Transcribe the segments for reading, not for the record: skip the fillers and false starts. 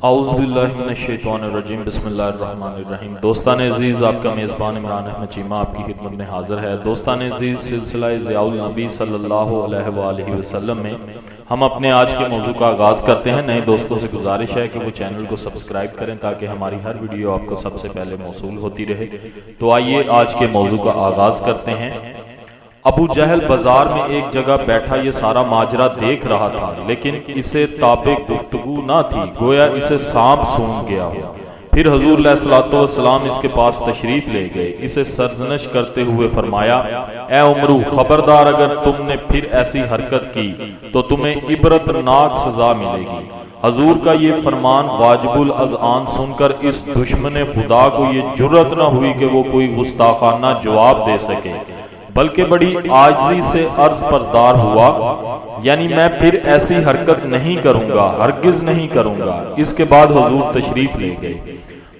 اعوذ باللہ من الشیطان الرجیم بسم اللہ الرحمن الرحیم۔ دوستان عزیز، آپ کا میزبان عمران احمد چیمہ آپ کی خدمت میں حاضر ہے۔ دوستان عزیز، سلسلہ ضیاء النبی صلی اللہ علیہ وآلہ وسلم میں ہم اپنے آج کے موضوع کا آغاز کرتے ہیں۔ نئے دوستوں سے گزارش ہے کہ وہ چینل کو سبسکرائب کریں تاکہ ہماری ہر ویڈیو آپ کو سب سے پہلے موصول ہوتی رہے۔ تو آئیے آج کے موضوع کا آغاز کرتے ہیں۔ ابو جہل بازار میں ایک جگہ بیٹھا یہ سارا ماجرا دیکھ رہا تھا، لیکن اسے تابع گفتگو نہ تھی، گویا اسے سانپ سونگھ گیا ہو۔ پھر حضور علیہ الصلوۃ والسلام اس کے پاس تشریف لے گئے، اسے سرزنش کرتے ہوئے فرمایا، اے عمرو، خبردار اگر تم نے پھر ایسی حرکت کی تو تمہیں عبرتناک سزا ملے گی۔ حضور کا یہ فرمان واجب الاذعان سن کر اس دشمن خدا کو یہ جرأت نہ ہوئی کہ وہ کوئی گستاخانہ جواب دے سکے، بلکہ بڑی عاجزی سے عرض پردار ہوا، یعنی میں پھر ایسی حرکت نہیں کروں گا، ہرگز نہیں کروں گا۔ اس کے بعد حضور تشریف لے گئے۔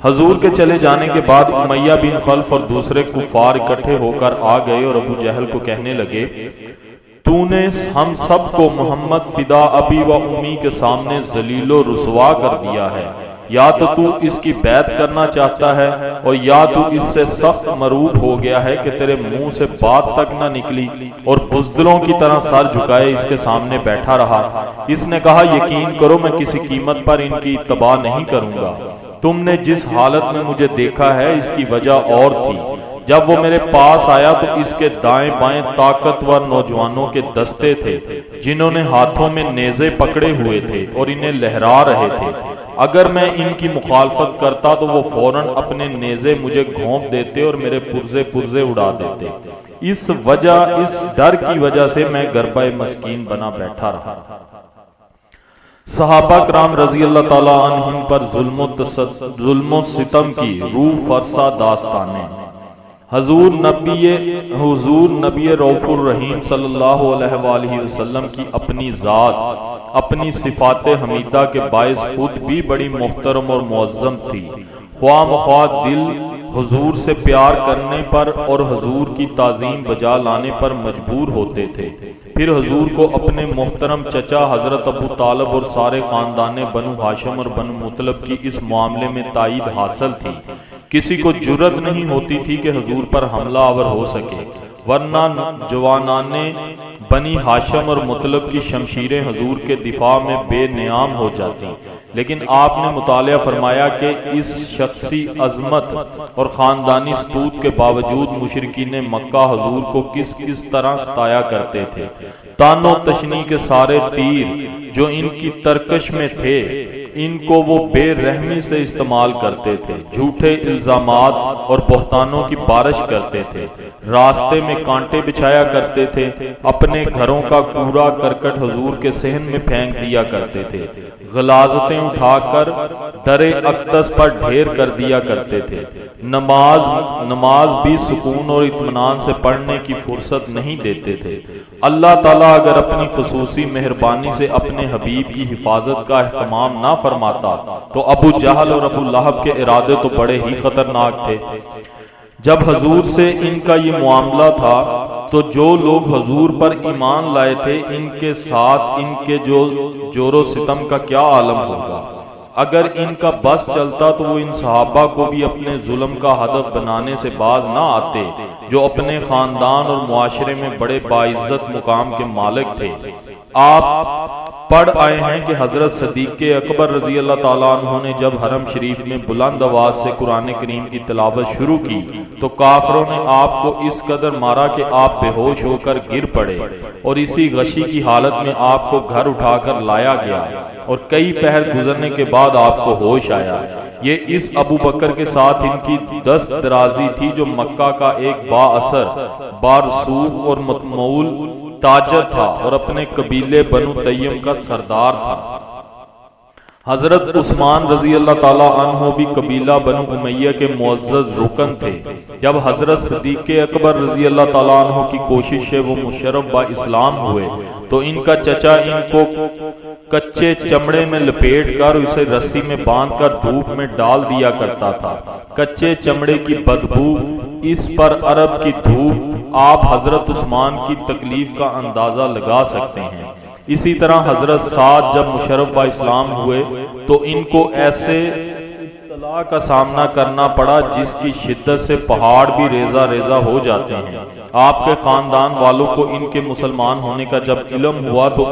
حضور کے چلے جانے کے بعد امیہ بن خلف اور دوسرے کفار اکٹھے ہو کر آ گئے اور ابو جہل کو کہنے لگے، تو نے ہم سب کو محمد فدا ابی و امی کے سامنے ذلیل و رسوا کر دیا ہے، یا تو اس کی بیعت کرنا چاہتا ہے اور یا تو اس سے سخت مروب ہو گیا ہے کہ تیرے منہ سے بات تک نہ نکلی اور بزدلوں کی طرح سر جھکائے اس کے سامنے بیٹھا رہا۔ اس نے کہا، یقین کرو میں کسی قیمت پر ان کی اتباع نہیں کروں گا۔ تم نے جس حالت میں مجھے دیکھا ہے اس کی وجہ اور تھی۔ جب وہ میرے پاس آیا تو اس کے دائیں بائیں طاقتور نوجوانوں کے دستے تھے جنہوں نے ہاتھوں میں نیزے پکڑے ہوئے تھے اور انہیں لہرا رہے تھے۔ اگر میں ان کی مخالفت کرتا تو وہ فوراً اپنے نیزے مجھے گھونپ دیتے اور میرے پرزے اڑا دیتے۔ اس ڈر کی وجہ سے میں گربہ مسکین بنا بیٹھا رہا۔ صحابہ کرام رضی اللہ تعالی عنہم پر ظلم و ستم کی روح فرسا داستانیں۔ حضور نبی رؤوف الرحیم صلی اللہ علیہ وآلہ وسلم کی اپنی ذات، اپنی صفات حمیدہ کے باعث خود بھی بڑی محترم اور معظم تھی۔ خواہ مخواہ دل حضور سے پیار کرنے پر اور حضور کی تعظیم بجا لانے پر مجبور ہوتے تھے۔ پھر حضور کو اپنے محترم چچا حضرت ابو طالب اور سارے خاندان بنو ہاشم اور بنو مطلب کی اس معاملے میں تائید حاصل تھی۔ کسی کو جرأت نہیں ہوتی تھی کہ حضور پر حملہ آور ہو سکے، ورنہ جوانان بنی ہاشم اور مطلب کی شمشیریں حضور کے دفاع میں بے نیام ہو جاتی۔ لیکن آپ نے مطالعہ فرمایا کہ اس شخصی عظمت اور خاندانی سطوت کے باوجود مشرکین مکہ حضور کو کس طرح ستایا کرتے تھے۔ تان و تشنی کے سارے تیر جو ان کی ترکش میں تھے ان کو وہ بے رحمی سے استعمال کرتے تھے، جھوٹے الزامات اور بہتانوں کی بارش کرتے تھے، راستے میں کانٹے بچھایا کرتے تھے، اپنے گھروں کا کوڑا کرکٹ حضور کے صحن میں پھینک دیا کرتے تھے، غلاظتیں اٹھا کر در اقدس پر ڈھیر کر دیا کرتے تھے، نماز بھی سکون اور اطمینان سے پڑھنے کی فرصت نہیں دیتے تھے۔ اللہ تعالیٰ اگر اپنی خصوصی مہربانی سے اپنے حبیب کی حفاظت کا اہتمام نہ فرماتا تو ابو جہل اور ابو لہب کے ارادے تو بڑے ہی خطرناک تھے۔ جب حضور سے ان کا یہ معاملہ تھا تو جو لوگ حضور پر ایمان لائے تھے ان کے ساتھ ان کے جور و ستم کا کیا عالم ہوگا۔ اگر ان کا بس چلتا تو وہ ان صحابہ کو بھی اپنے ظلم کا ہدف بنانے سے باز نہ آتے جو اپنے خاندان اور معاشرے میں بڑے باعزت مقام کے مالک تھے۔ آپ پڑھ آئے ہیں کہ حضرت صدیق اکبر رضی اللہ تعالیٰ عنہ نے جب حرم شریف میں بلند آواز سے قرآن کریم کی تلاوت شروع کی تو کافروں نے آپ کو اس قدر مارا کہ آپ بے ہوش ہو کر گر پڑے اور اسی غشی کی حالت میں آپ کو گھر اٹھا کر لایا گیا اور کئی پہر گزرنے کے بعد آپ کو ہوش آیا۔ یہ اس ابو بکر کے ساتھ ان کی دست درازی تھی جو مکہ کا ایک با اثر، بارسوخ اور متمول تاجر تھا اور اپنے قبیلے بنو تیم کا سردار تھا۔ حضرت عثمان رضی اللہ تعالیٰ عنہ بھی قبیلہ بنو امیہ کے معزز رکن تھے۔ جب حضرت صدیق اکبر رضی اللہ تعالیٰ عنہ کی کوشش سے وہ مشرف با اسلام ہوئے تو ان کا چچا ان کو کچے چمڑے میں لپیٹ کر اسے رسی میں باندھ کر دھوپ میں ڈال دیا کرتا تھا۔ کچے چمڑے کی بدبو، اس پر عرب کی دھوپ، آپ حضرت عثمان کی تکلیف کا اندازہ لگا سکتے ہیں۔ اسی طرح حضرت سعد جب مشرف با اسلام ہوئے تو ان کو ایسے ابتلا کا سامنا کرنا پڑا جس کی شدت سے پہاڑ بھی ریزہ ریزہ ہو جاتے ہیں۔ آپ کے خاندان والوں کو ان کے مسلمان ہونے کا جب علم ہوا تو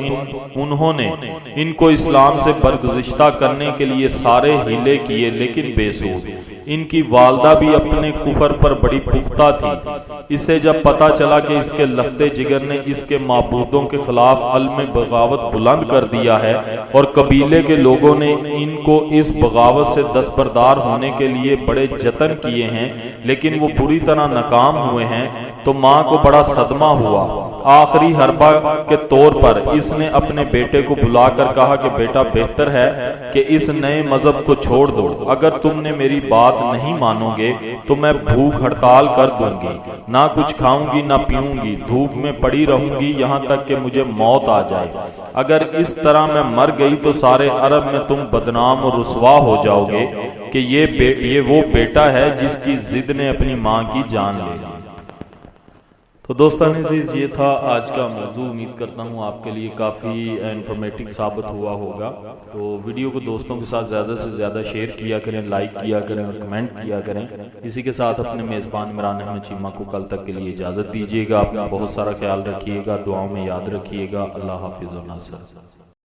انہوں نے ان کو اسلام سے برگزشتہ کرنے کے لیے سارے ہیلے کیے، لیکن بے سود۔ ان کی والدہ بھی اپنے کفر پر بڑی پختہ تھی۔ اسے جب پتا چلا کہ اس کے لختے جگر نے اس کے معبودوں کے خلاف علم بغاوت بلند کر دیا ہے اور قبیلے کے لوگوں نے ان کو اس بغاوت سے دستبردار ہونے کے لیے بڑے جتن کیے ہیں لیکن وہ بری طرح ناکام ہوئے ہیں، تو ماں کو بڑا صدمہ ہوا۔ آخری حربہ کے طور پر اس نے اپنے بیٹے کو بلا کر کہا کہ بیٹا بہتر ہے کہ اس نئے مذہب کو چھوڑ دو، اگر تم نے میری بات نہیں مانو گے تو میں بھوک ہڑتال کر دوں گی، نہ کچھ کھاؤں گی نہ پیوں گی، دھوپ میں پڑی رہوں گی یہاں تک کہ مجھے موت آ جائے۔ اگر اس طرح میں مر گئی تو سارے عرب میں تم بدنام اور رسوا ہو جاؤ گے کہ یہ وہ بیٹا ہے جس کی ضد نے اپنی ماں کی جان لے لی۔ تو دوستان عزیز، یہ تھا آج کا موضوع۔ امید کرتا ہوں آپ کے لیے کافی انفارمیٹو ثابت ہوا ہوگا۔ تو ویڈیو کو دوستوں کے ساتھ زیادہ سے زیادہ شیئر کیا کریں، لائک کیا کریں اور کمنٹ کیا کریں۔ اسی کے ساتھ اپنے میزبان عمران احمد چیمہ کو کل تک کے لیے اجازت دیجیے گا۔ اپنا بہت سارا خیال رکھیے گا، دعاؤں میں یاد رکھیے گا۔ اللہ حافظ و ناصر۔